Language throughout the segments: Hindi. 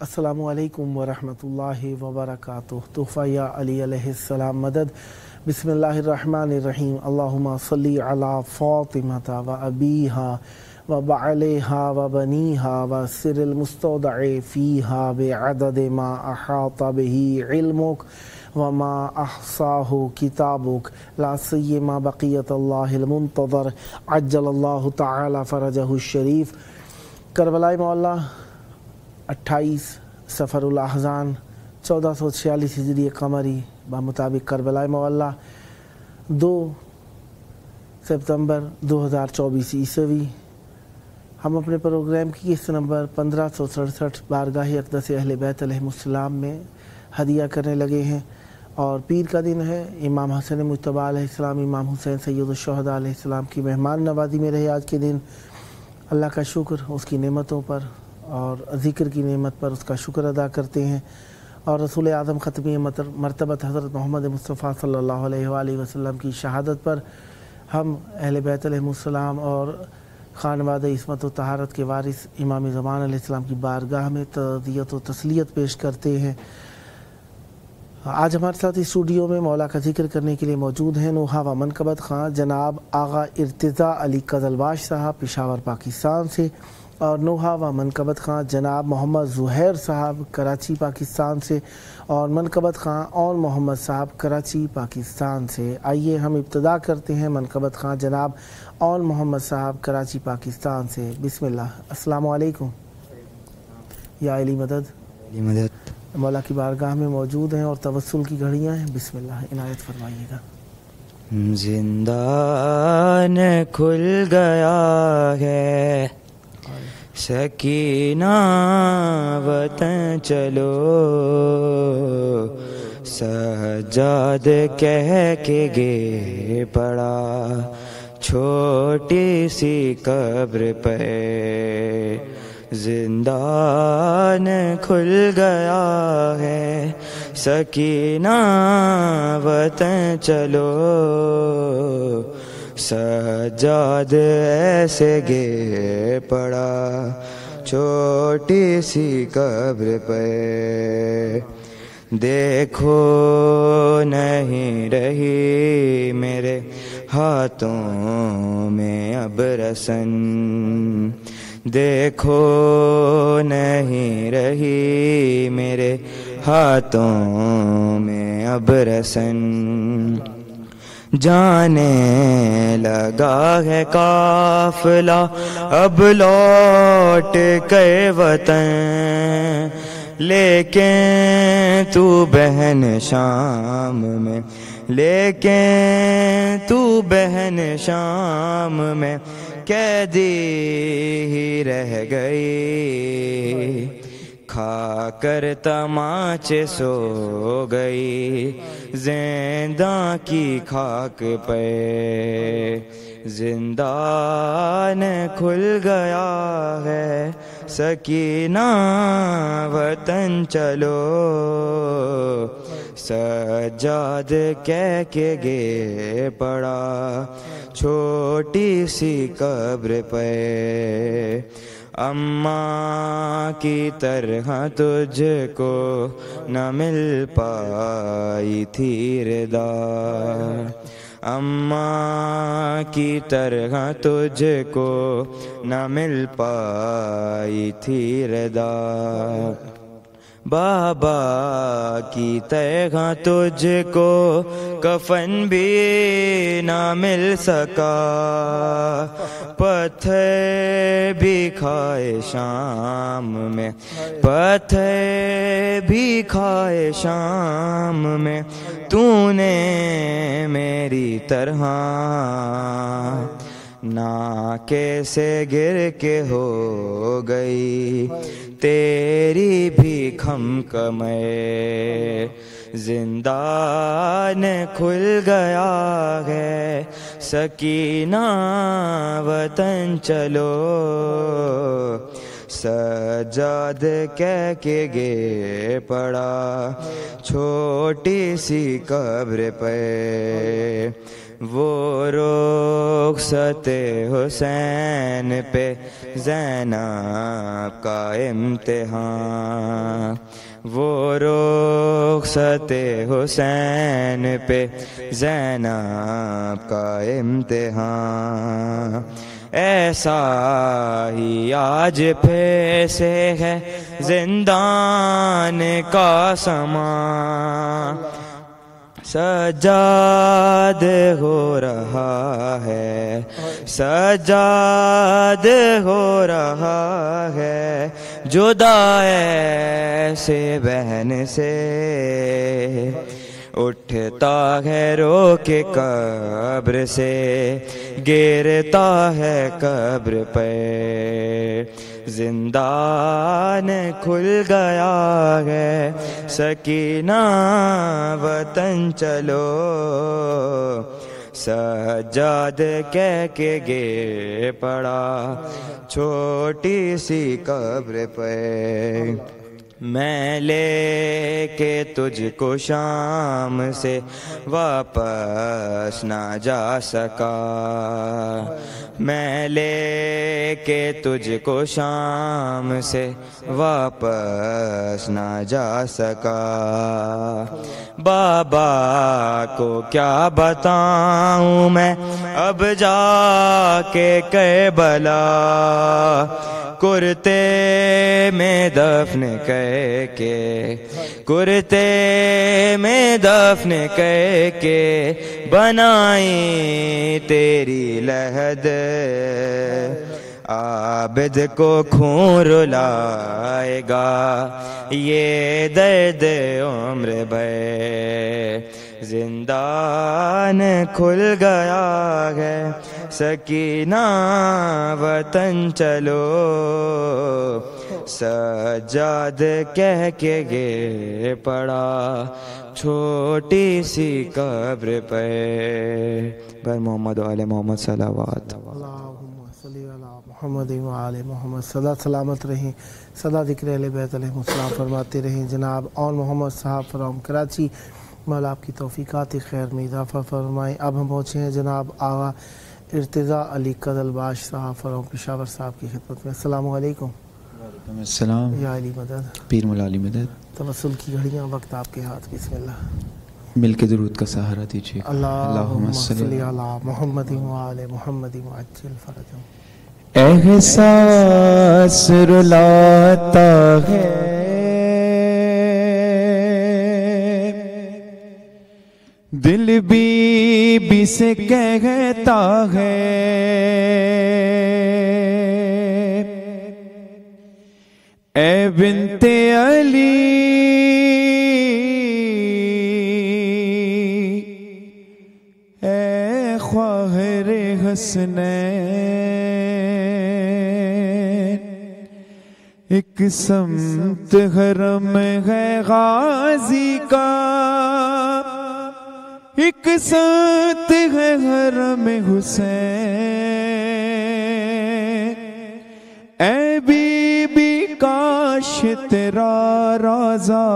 अस्सलामु अलैकुम वरहमतुल्लाहि वबरकातुहू। तोहफ़ा या अली अलैहिस्सलाम मदद। बिस्मिल्लाहिर्रहमानिर्रहीम। अल्लाहुम्मा सल्ली अला फ़ातिमता व अबीहा व बअलैहा व बनीहा व सिरिल मुस्तौदअ फ़ीहा बिअदद मा अहाता बिही इल्मुक व मा अहसाहु किताबुक ला सिय्यमा बक़ियतुल्लाहिल मुंतज़र अज्जलल्लाहु तआला फ़रजहु शरीफ। करबला मौला 28 सफ़रुल अहज़ान 1446 हिजरी कमरी मुताबिक करबला मौला 2 सितंबर 2024 ईस्वी। हम अपने प्रोग्राम की किस्त नंबर 1567 बारगाह अक़दस अहले बैत अलैहिमुस्सलाम में हदिया करने लगे हैं और पीर का दिन है। इमाम हसन मुज्तबा अलैहिस्सलाम, इमाम हुसैन सैयदुश शुहदा अलैहिस्सलाम की मेहमान नवाज़ी में रहे आज के दिन। अल्लाह का शुक्र उसकी नेमतों पर और ज़िक्र की नेमत पर उसका शुक्र अदा करते हैं और रसूल आज़म ख़त्मी मरतबत हज़रत मोहम्मद मुस्तफ़ा सल्लल्लाहु अलैहि वसल्लम की शहादत पर हम अहले बैत अलैहिमुस्सलाम और ख़ानवाद इस्मत व तहारत के वारिस इमाम ज़मान अलैहिस्सलाम की बारगाह में तज़ियत व तस्लियत पेश करते हैं। आज हमारे साथ इस स्टूडियो में मौला का जिक्र करने के लिए मौजूद हैं नूहा व मनकबत ख़ां जनाब आगा इर्तिज़ा अली कज़लबाश साहब पेशावर पाकिस्तान से और नूहा व मनकबत ख़ां जनाब मोहम्मद ज़ुहैर साहब कराची पाकिस्तान से और मनकबत ख़ां और मोहम्मद साहब कराची पाकिस्तान से। आइए हम इब्तिदा करते हैं मनकबत ख़ां जनाब और मोहम्मद साहब कराची पाकिस्तान से। बिस्मिल्लाह। अस्सलामु अलैकुम या अली मदद। मौला की बारगाह में मौजूद हैं और तवस्सुल की घड़ियाँ हैं। बिस्मिल्लाह इनायत फरमाइएगा। जिंदान खुल गया है, सकीना वतन चलो, सज्जाद कह के गे पड़ा छोटी सी कब्र पे। जिंदान खुल गया है, सकीना वतन चलो, सज्जाद ऐसे गे पड़ा छोटी सी कब्र पे। देखो नहीं रही मेरे हाथों में अब रसन, देखो नहीं रही मेरे हाथों में अब रसन। जाने लगा है काफिला अब लौट के वतन, लेकिन तू बहन शाम में, लेकिन तू बहन शाम में कैदी ही रह गई, खाकर तमाचे सो गई जिंदा की खाक पे। जिंदान खुल गया है, सकीना वतन चलो, सज्जाद कह के गे पड़ा छोटी सी कब्र पे। अम्मा की तरह तुझको न मिल पाई थी रिदा, अम्मा की तरह तुझको न मिल पाई थी रिदा। बाबा की तरह तुझको कफन भी ना मिल सका, पत्थर भी खाए शाम में, पत्थर भी खाए शाम में, तूने मेरी तरह ना कैसे गिर के हो गई तेरी भी खमकमे जिंदान खुल गया है सकीना वतन चलो सज्जाद कह के गे पड़ा छोटी सी कब्र पे वो रुखसते हुसैन पे ज़ैनब का इम्तिहान वो रुखसते हुसैन पे ज़ैनब का इम्तिहान ऐसा ही आज फिर से है जिंदान का समा सज्जाद हो रहा है सज्जाद हो रहा है जुदा ऐसे बहन से उठता है रो के कब्र से गिरता है कब्र पे जिंदान खुल गया है सकीना वतन चलो सज्जाद कह के गे पड़ा छोटी सी कब्र पे मैं लेके तुझको शाम से वापस ना जा सका मैं लेके तुझको शाम से वापस ना जा सका बाबा को क्या बताऊं मैं अब जाके करबला कुर्ते में दफन करके कुर्ते में दफन करके बनाई तेरी लहद आबिद को खून रुलाएगा ये दर्द उम्र भर जिंदान खुल गया है सकीना वतन चलो सज्जाद कह के गे पड़ा छोटी सी कब्र पर मोहम्मद वाले मोहम्मद सलावत मोहम्मद वाले मोहम्मद सदा सलामत रहें सदा ज़िक्र अहले बैत अलैहिस्सलाम फरमाते रहें। जनाब और मोहम्मद साहब फ्राम कराची मौला आपकी तौफीकात खैर में इजाफ़ा फरमाएँ। अब हम पहुँचे हैं जनाब आगा इर्तिज़ा अली कदलबाश साहब फ्राम पेशावर साहब की खिदमत में। अस्सलामु अलैकुम। वालेकुम अस्सलाम। या अली मदद पीर मौला अली मदद। तवस्सुल की घड़ियाँ वक्त आपके हाथ बिस्मिल्लाह। मिल के दुरूद का सहारा दीजिए। अल्लाहुम्मा सल्ली अला मुहम्मद व आले मुहम्मद वअज्जिल फरजहum। एहसास रुलाता है दिल बीबी से कहता है ए बिन्ते अली ए ख्वाहिर हसनैन एक समत हरम है गाजी का एक साथ है हरम हुसैन ऐ बीबी काश तेरा राजा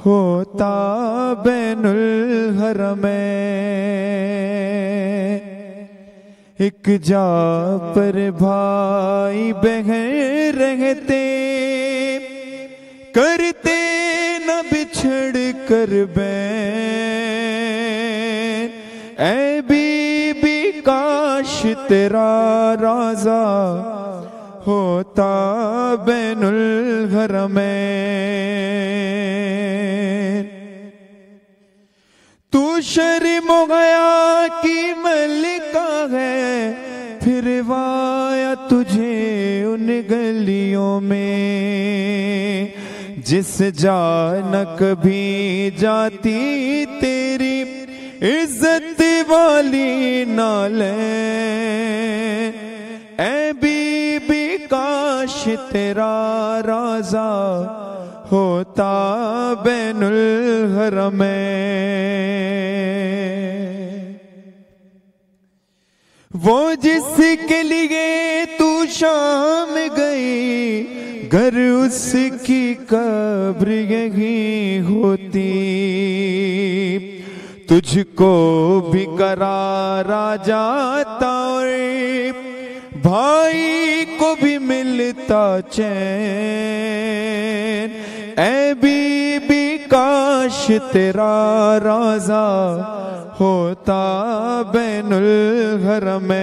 होता बैनुल हरमैन एक जा पर भाई बहन रहते करते न बिछड़ कर बैन ऐ बीबी काश तेरा राजा होता बैनुल हरमैन तू शर्म गया की मलिका है फिर वाया तुझे उन गलियों में जिस जानक भी जाती तेरी इज्जत वाली नाले ऐ बीबी काश तेरा राजा होता बैनुल हरमैन। वो जिसके लिए तू शाम गई घर उसकी कब्र यही होती, तुझको भी करारा जाता और भाई को भी मिलता चैन। ऐ बीबी काश तेरा राजा होता बैनुल हरमैन।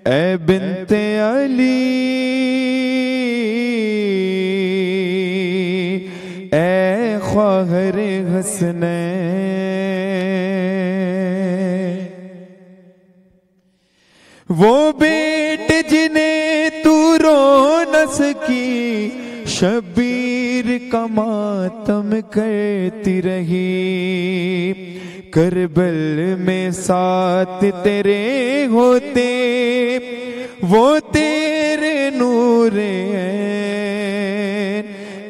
ऐ बिन्ते अली ऐ ख्वाहरे हसनैन। वो बेटे जिन्हें तू रो न सकी शबीर का मातम करती रही, करबल में साथ तेरे होते वो तेरे नूरे ऐन।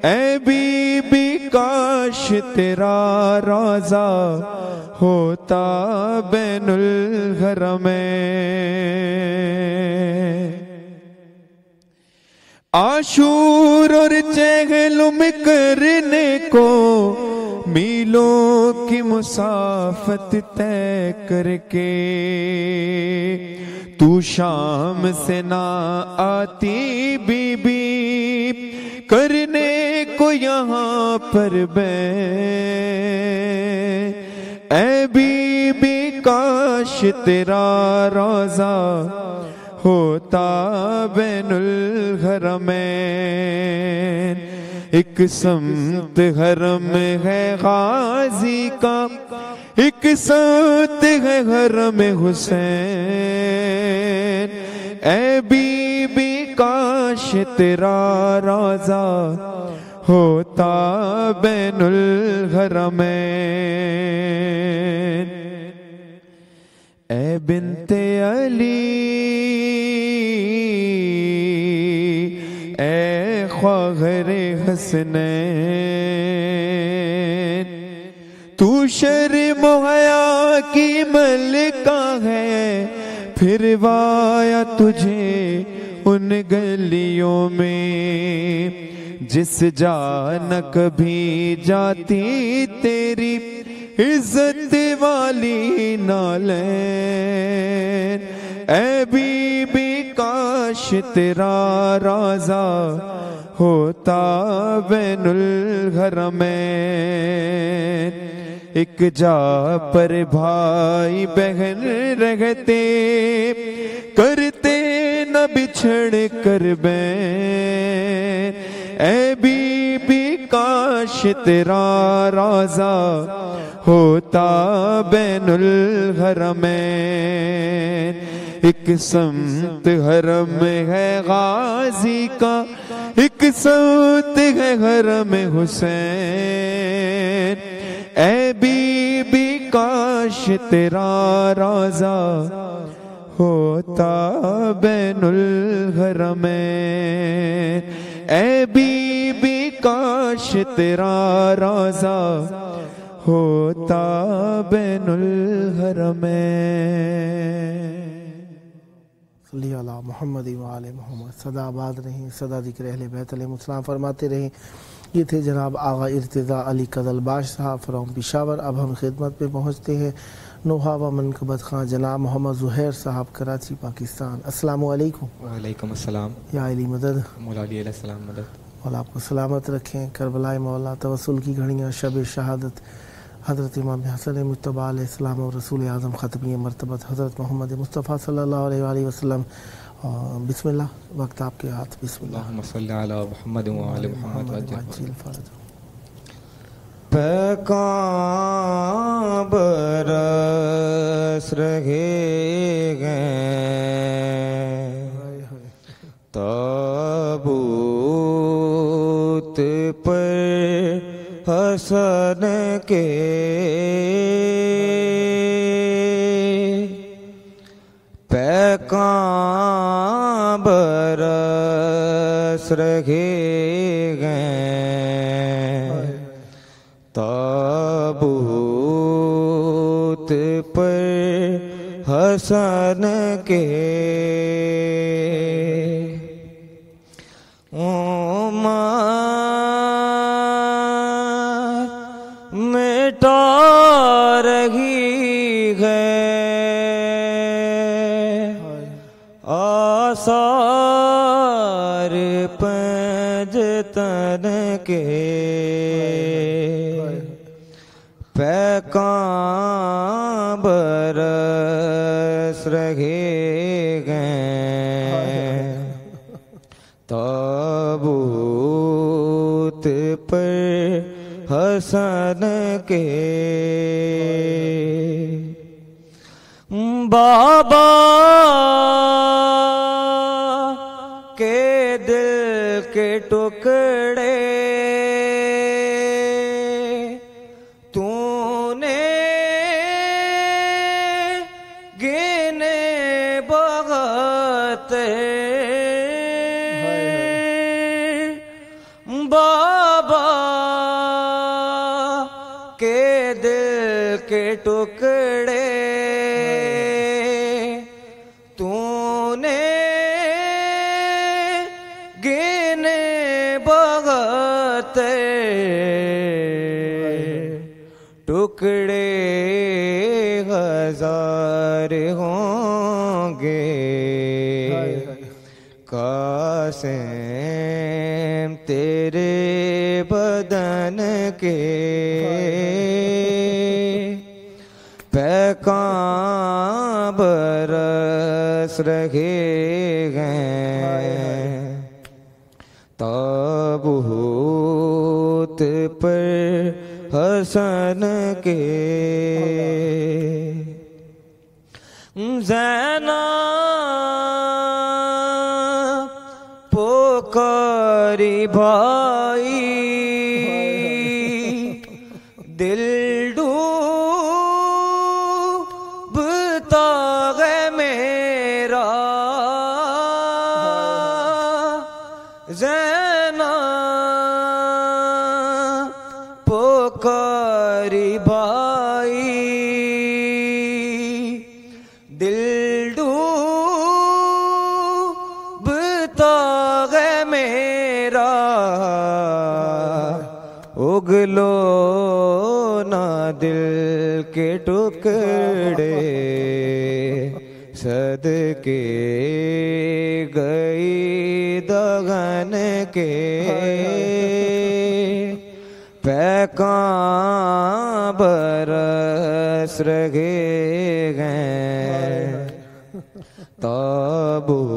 ऐ बीबी काश तेरा राजा होता बैनुल हरमैन। आशूर और चहलुम करने को मीलों की मुसाफत तय करके तू शाम से ना आती बीबी करने को यहाँ पर बैन। ऐ बीबी काश तेरा रोजा होता बैनुल हरमैन। एक समत हरम है गाजी का, एक समत है हरम हुसैन। ऐ बीबी काश तेरा रोजा होता बैनुल हरमैन। ऐ बिन्ते अली ऐ ख्वाहरे हसनैन। तू शर्म हया की मलका है, फिर वाया तुझे उन गलियों में जिस जान कभी जाती तेरी इज्जत वाली नालैन। ऐ बीबी काश तेरा राजा होता बैनुल हरमैन। एक जा पर भाई बहन रहते करते न बिछड़ कर बैन। ऐ बीबी काश तेरा राजा होता बैनुल हरमैन। एक समत हरम है गाजी का, एक समत है हरम हुसैन। ऐ बीबी काश तेरा राजा होता बैनुल हरमैन। ऐ बीबी काश तेरा राजा होता बैनुल हरमैन। सल्ली अला मुहम्मद व आले मोहम्मद। सदा आबाद रहें, सदा जिक्र अहले बैत अलैहिमुस्सलाम फरमाते रहें। ये थे जनाब आगा इर्तिज़ा अली कदलबाश साहब फ्रॉम पिशावर। अब हम खिदमत पे पहुँचते हैं नोहा व मनकबत खां जनाब मोहम्मद ज़ुहैर साहब कराची पाकिस्तान। अस्सलामु अलैकुम। वालेकुम अस्सलाम। या अली मदद। मौला अली अलैहिस्सलाम मदद। मौला आपको सलामत रखें। करबलाए मौला तवस्सुल की घड़ियाँ, शब शहादत हज़रत इमाम हसन मुज्तबा अलैहिस्सलाम और रसूल आज़म ख़ातमी मरतबत हज़रत मोहम्मद मुस्तफ़ा सल्लल्लाहु अलैहि वसल्लम। बिस्मिल्लाह, वक्त आपके हाथ। बिस्मिल्लाह। अल्लाहुम्मा सल्ली अला मुहम्मद व आले मुहम्मद। पैगाम बरस रहे हैं ताबूत पर हसन के, पैगाम रखे गए ताबूत पर हसन के उमर मिटा रही है आसार पंजतन के पैकां बरस रहे गए ताबूत पर हसन के बाबा के दिल के टुकड़े तूने गिने बहुत बाबा के दिल के टुकड़े तूने गिने बहुत टुकड़े हजार होंगे कासिम तेरे बदन के पैकां बरस रहे गए ताबूत पर हसन के ज़ैनब पुकारी भाई दिल डूबता है मेरा ज़ैनब पुकारी भाई दिल डूबता है मेरा उगलो ना दिल के टुकड़े सदके गई दगन के पैकां बरस रहे गए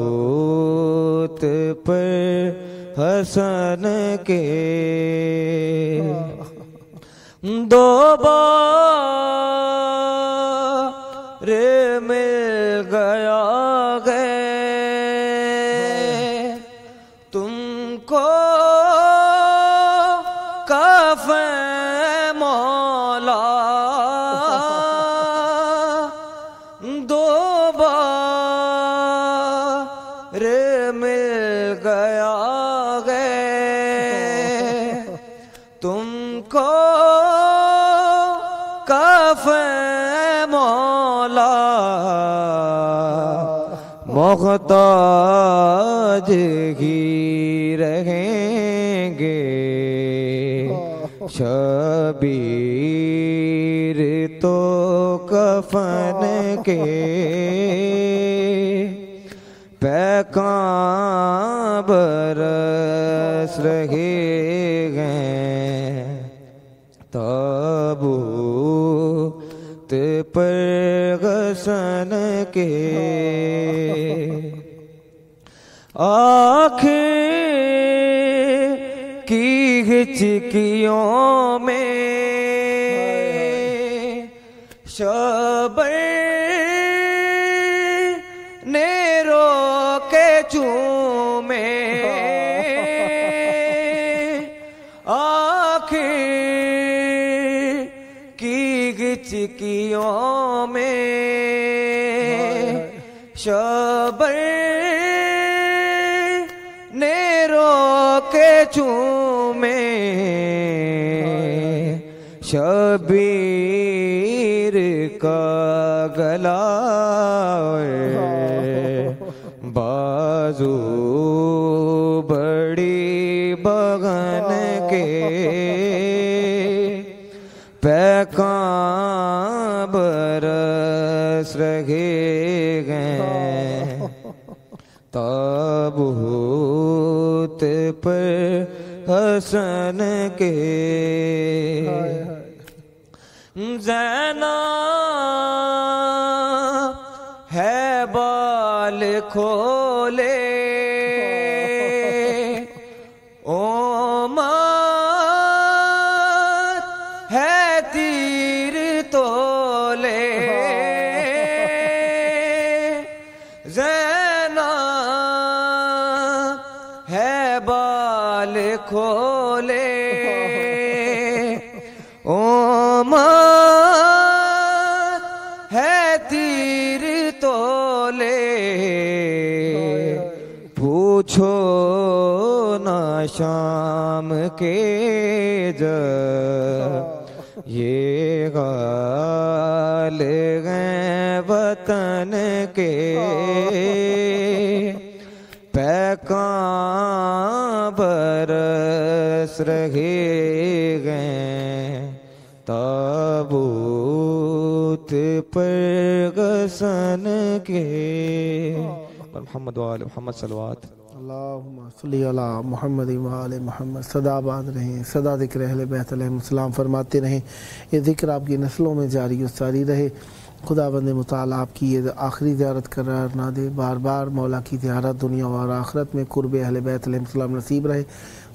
ताबूत पर हसन के दो बार मिल गया तुमको कफ़न मौला दो बार मिल गया तुमको कफ़न मौला मोहताज ही रहेंगे शबीर तो कफन के पैकां बरस रहे गए ताबूत पर गसन के आखिर की हिचकियों में शबर ने रोके चूमे आखिर की हिचकियों में शबर ने रो चूमे शबीर का गला बाजू बड़ी बगन के पैकां बरस रहे गए ताबूत पर हसन के ज़ैना है बाल खोले ओमर है तीर तोले ज़ैना है बाल खोले ओमर है तीर तोले पूछो ना शाम के जब ये गाल हैं वतन के पैकां बरस रहे गए ताबूत पर गसन के मोहम्मद वाले मोहम्मद सल्लल्लाहु अल्लाहुम्मा सल्ली अला मुहम्मद व आले मुहम्मद। सदा बाद रहें, सदा ज़िक्र अहले बैत अलैहिस्सलाम फरमाते रहें। ये ज़िक्र आपकी नस्लों में जारी और सारी रहे। खुदावंद मुताला आपकी ये आखिरी ज़ियारत करार ना दे। बार बार मौला की ज़ियारत दुनिया और आखिरत में कुर्ब अहले बैत अलैहिस्सलाम नसीब रहे।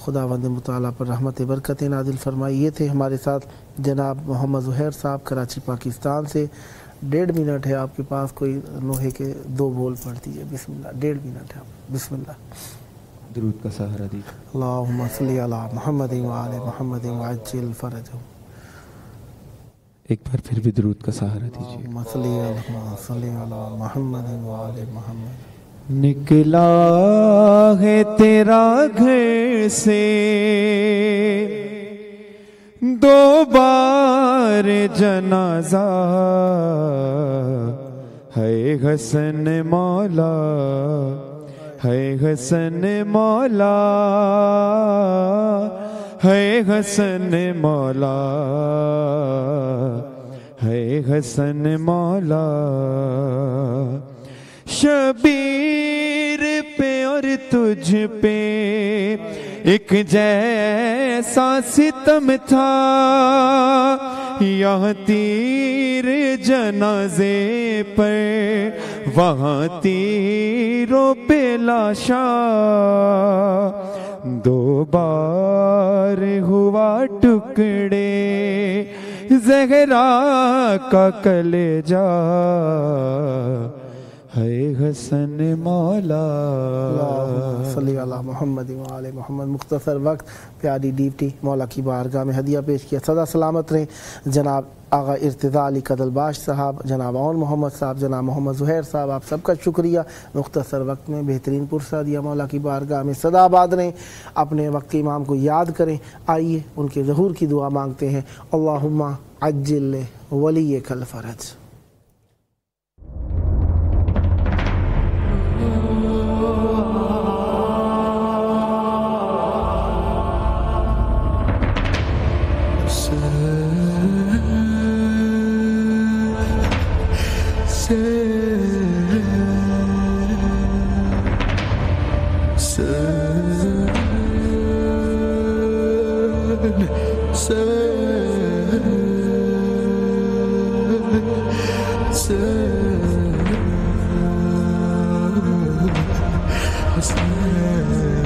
खुदावंद मुताला पर रहमत बरकत नाजिल फरमाई। ये थे हमारे साथ जनाब मोहम्मद ज़ुहैर साहब कराची पाकिस्तान से। 1.5 मिनट है आपके पास, कोई लोहे के 2 बोल पढ़ दीजिए। बिस्मिल्लाह। 1.5 मिनट है, बिस्मिल्लाह। दुरूद का सहारा दीजिए। अल्लाहुम्मा सल्ली अला मुहम्मद व आले मुहम्मद वअज्जिल फरजहु। एक बार फिर भी दुरूद का सहारा दीजिए। अल्लाहुम्मा सल्ली अला मुहम्मद व आले मुहम्मद। निकला है तेरा घर से 2 बार जनाजा है हसन मौला, है हसन मौला, है हसन मौला, है हसन मौला। शबीर पे और तुझ पे एक जैसा सितम था, यहाँ तीर जनाजे पर वहाँ तीरों पे लाशा। 2 बार हुआ टुकड़े ज़हरा का कलेजा, है हसन मौला। सल्ली अला मुहम्मद व आले मुहम्मद। मुख्तसर वक्त प्यारी ड्यूटी मौला की बारगाह में हदिया पेश किया। सदा सलामत रहें जनाब आगा इर्तिज़ा अली कदलबाश साहब, जनाब और मोहम्मद साहब, जनाब मोहम्मद ज़ुहैर साहब, आप सबका शुक्रिया। मुख्तसर वक्त में बेहतरीन पुरसा दिया मौला की बारगाह में। सदा आबाद रहें, अपने वक्त के इमाम को याद करें। आइए उनके ज़हूर की दुआ मांगते हैं। अल्लाहुम्मा अज्जिल वली कल फ़रज। Sen